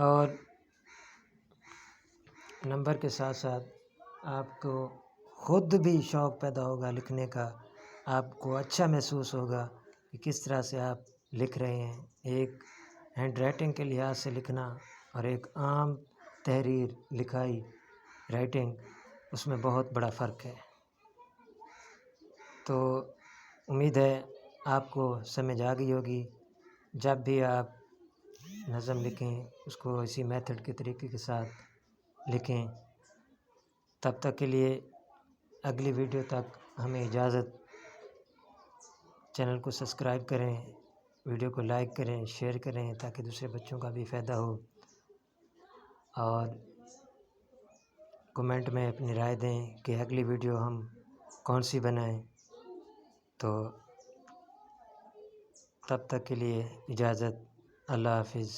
اور نمبر کے ساتھ ساتھ آپ کو خود بھی شوق پیدا ہوگا لکھنے کا، آپ کو اچھا محسوس ہوگا کہ کس طرح سے آپ لکھ رہے ہیں۔ ایک ہینڈ رائٹنگ کے لحاظ سے لکھنا اور ایک عام تحریر لکھائی رائٹنگ، اس میں بہت بڑا فرق ہے۔ تو امید ہے آپ کو سمجھ آ گئی ہوگی۔ جب بھی آپ نظم لکھیں اس کو اسی میتھڈ کے طریقے کے ساتھ لکھیں۔ تب تک کے لیے اگلی ویڈیو تک ہمیں اجازت۔ چینل کو سبسکرائب کریں، ویڈیو کو لائک کریں، شیئر کریں تاکہ دوسرے بچوں کا بھی فائدہ ہو، اور کمنٹ میں اپنی رائے دیں کہ اگلی ویڈیو ہم کون سی بنائیں۔ تو تب تک کے لیے اجازت، اللہ حافظ۔